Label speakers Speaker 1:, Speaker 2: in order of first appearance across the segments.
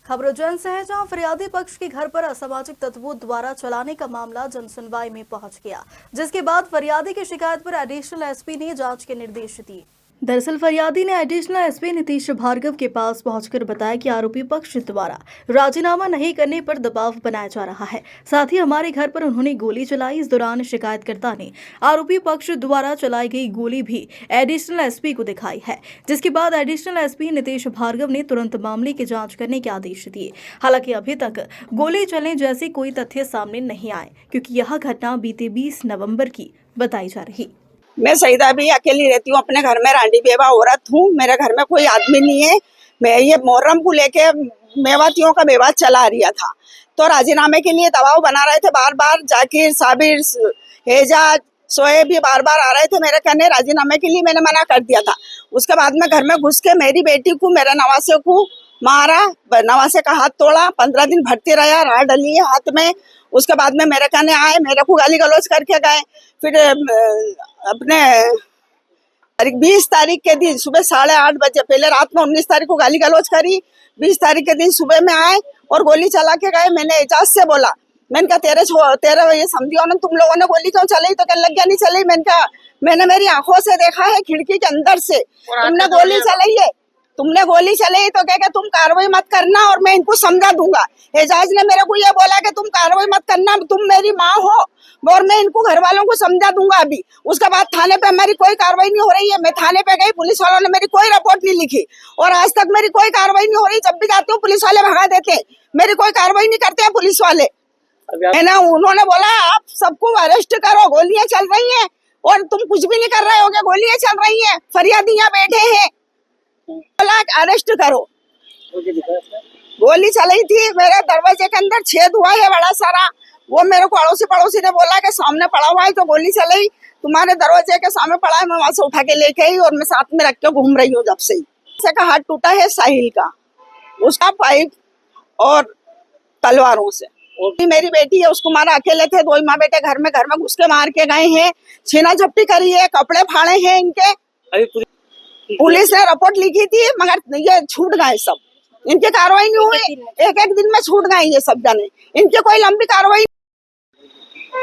Speaker 1: खबर उज्जैन से है, जहां फरियादी पक्ष के घर पर असामाजिक तत्वों द्वारा चलाने का मामला जनसुनवाई में पहुंच गया, जिसके बाद फरियादी की शिकायत पर एडिशनल एसपी ने जांच के निर्देश दिए। दरअसल फरियादी ने एडिशनल एसपी नीतीश भार्गव के पास पहुंचकर बताया कि आरोपी पक्ष द्वारा राजीनामा नहीं करने पर दबाव बनाया जा रहा है। साथ ही हमारे घर पर उन्होंने गोली चलाई। इस दौरान शिकायतकर्ता ने आरोपी पक्ष द्वारा चलाई गई गोली भी एडिशनल एसपी को दिखाई है, जिसके बाद एडिशनल एसपी नीतीश भार्गव ने तुरंत मामले की जांच करने के आदेश दिए। हालांकि अभी तक गोली चलने जैसे कोई तथ्य सामने नहीं आए, क्योंकि यह घटना बीते 20 नवंबर की बताई जा रही।
Speaker 2: मैं सईदा भी अकेली रहती हूँ अपने घर में, रांडी बेवा औरत हूँ। मेरे घर में कोई आदमी नहीं है। मैं ये मुहर्रम को लेके मेवातियों का विवाद चला रहा था, तो राजीनामे के लिए दबाव बना रहे थे। बार बार जाकिर, साबिर, एजाज, शोएब भी बार बार आ रहे थे मेरे कहने राजीनामे के लिए। मैंने मना कर दिया था। उसके बाद में घर में घुस के मेरी बेटी को, मेरे नवासे को मारा, नवासे का हाथ तोड़ा, 15 दिन भटते रहा, राह डली है हाथ में। उसके बाद में मेरे कहने आए, मेरे को गाली गलौज करके गए। फिर अपने 20 तारीख के दिन सुबह 8:30 बजे, पहले रात में 19 तारीख को गाली गलौज करी। 20 तारीख के दिन सुबह में आए और गोली चला के गए। मैंने एजाज से बोला, मैंने कहा तेरे ये समझियो ना, तुम लोगों ने गोली क्यों चलाई? तो कहने लग गया नहीं चलाई। मैंने कहा मैंने मेरी आंखों से देखा है, खिड़की के अंदर से तुमने गोली चलाई है, तुमने गोली चलाई। तो कह के तुम कार्रवाई मत करना और मैं इनको समझा दूंगा। एजाज ने मेरे को ये बोला कि तुम कार्रवाई मत करना, तुम मेरी माँ हो और मैं इनको घर वालों को समझा दूंगा अभी। उसके बाद थाने पे हमारी कोई कार्रवाई नहीं हो रही है। मैं थाने पे गई, पुलिस वालों ने मेरी कोई रिपोर्ट नहीं लिखी और आज तक मेरी कोई कार्रवाई नहीं हो रही। जब भी जाती हूँ पुलिस वाले भगा देते हैं, मेरी कोई कार्रवाई नहीं करते हैं पुलिस वाले। है ना, उन्होंने बोला आप सबको अरेस्ट करो, गोलियां चल रही हैं और तुम कुछ भी नहीं कर रहे होगे, गोलियां चल रही हैं, फरियादी यहाँ बैठे हैं, बोला अरेस्ट करो। गोली चलाई थी, मेरे दरवाजे के अंदर छेद हुआ है बड़ा सारा। वो मेरे को पड़ोसी ने बोला कि सामने पड़ा हुआ है, तो गोली चलाई तुम्हारे दरवाजे के सामने पड़ा है। मैं वहां से उठा के लेके आई और मैं साथ में रख के घूम रही हूँ जब से ही। का हाथ टूटा है साहिल का, उसका पाइप और तलवारों से। मेरी बेटी है, उसको मारा। अकेले थे, 2 माँ बेटे घर में घुस के मार के गए हैं, छीना झपटी करी है, कपड़े फाड़े हैं इनके। पुलिस ने रिपोर्ट लिखी थी मगर ये छूट गए सब, इनकी कार्रवाई नहीं हुई। एक दिन में छूट गए ये सब जाने, इनकी कोई लंबी कार्रवाई।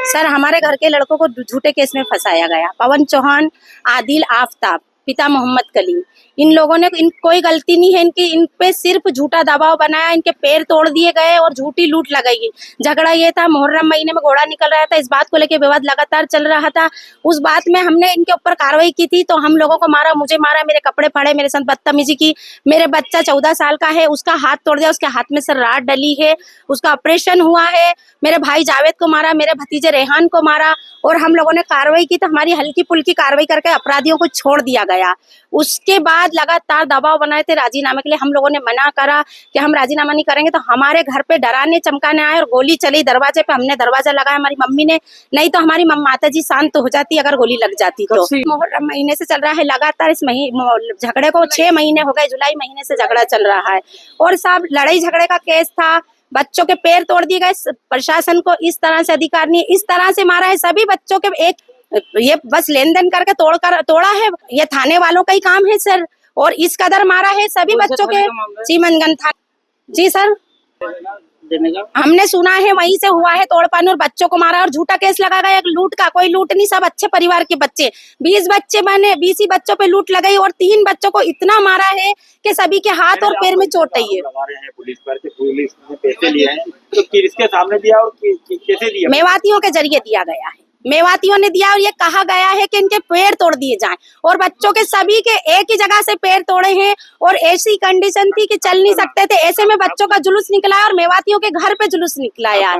Speaker 3: सर, हमारे घर के लड़कों को झूठे केस में फंसाया गया। पवन चौहान, आदिल आफ्ताब, पिता मोहम्मद कलीम, इन लोगों ने कोई गलती नहीं है इनकी। इन पे सिर्फ झूठा दबाव बनाया, इनके पैर तोड़ दिए गए और झूठी लूट लगाई गई। झगड़ा ये था, मुहर्रम महीने में घोड़ा निकल रहा था, इस बात को लेकर विवाद लगातार चल रहा था। उस बात में हमने इनके ऊपर कार्रवाई की थी, तो हम लोगों को मारा, मुझे मारा, मेरे कपड़े फाड़े, मेरे साथ बदतमीजी की। मेरे बच्चा 14 साल का है, उसका हाथ तोड़ दिया, उसके हाथ में से राड डली है, उसका ऑपरेशन हुआ है। मेरे भाई जावेद को मारा, मेरे भतीजे रेहान को मारा और हम लोगों ने कार्रवाई की तो हमारी हल्की पुल्की कार्रवाई करके अपराधियों को छोड़ दिया गया। उसके बाद लगातार दबाव बनाए थे राजीनामे के लिए। हम लोगों ने मना करा कि हम राजीनामा नहीं करेंगे, तो हमारे घर पे डराने चमकाने आए और गोली चली दरवाजे पे। हमने दरवाजा लगाया, हमारी मम्मी ने, नहीं तो हमारी माता जी शांत हो जाती अगर गोली लग जाती तो। मुहर्रम महीने से चल रहा है लगातार, इस झगड़े को 6 महीने हो गए, जुलाई महीने से झगड़ा चल रहा है और सब लड़ाई झगड़े का केस था। बच्चों के पैर तोड़ दिए गए। प्रशासन को इस तरह से अधिकार नहीं, इस तरह से मारा है सभी बच्चों के। एक ये बस लेन देन करके तोड़ा है, ये थाने वालों का ही काम है सर। और इस कदर मारा है सभी बच्चों के। चीमनगंज था जी सर, हमने सुना है वहीं से हुआ है तोड़पान और बच्चों को मारा और झूठा केस लगा गया। एक लूट का, कोई लूट नहीं, सब अच्छे परिवार के बच्चे। 20 बच्चे बने, 20 ही बच्चों पे लूट लगाई और 3 बच्चों को इतना मारा है कि सभी के हाथ और पैर में चोट आई है।
Speaker 4: पुलिस ने पैसे लिए हैं, तो किसके सामने दिया और कैसे दिया?
Speaker 3: मेवातियों के जरिए दिया गया है, मेवातियों ने दिया और ये कहा गया है कि इनके पैर तोड़ दिए जाएं और बच्चों के सभी के एक ही जगह से पैर तोड़े हैं और ऐसी कंडीशन थी कि चल नहीं सकते थे। ऐसे में बच्चों का जुलूस निकला है और मेवातियों के घर पे जुलूस निकला है।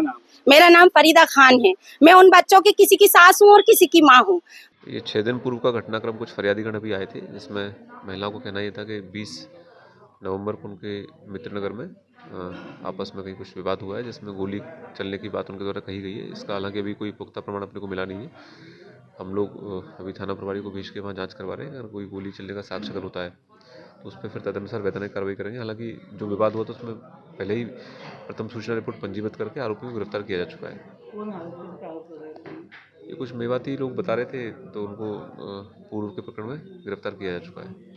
Speaker 3: मेरा नाम फरीदा खान है, मैं उन बच्चों की किसी की सास हूँ और किसी की माँ हूँ।
Speaker 5: ये 6 दिन पूर्व का घटनाक्रम कुछ फरियादीगण अभी आए थे, जिसमें महिलाओं को कहना ये था कि 20 नवंबर को उनके मित्रनगर में आपस में कहीं कुछ विवाद हुआ है, जिसमें गोली चलने की बात उनके द्वारा कही गई है। इसका हालांकि अभी कोई पुख्ता प्रमाण अपने को मिला नहीं है। हम लोग अभी थाना प्रभारी को भेज के वहाँ जांच करवा रहे हैं। अगर कोई गोली चलने का साक्ष्य अगर होता है तो उस पर फिर तदनुसार वैधानिक कार्रवाई करेंगे। हालांकि जो विवाद हुआ था उसमें पहले ही प्रथम सूचना रिपोर्ट पंजीबद्ध करके आरोपियों को गिरफ्तार किया जा चुका है। ये कुछ मेवाती लोग बता रहे थे, तो उनको पूर्व के प्रकरण में गिरफ्तार किया जा चुका है।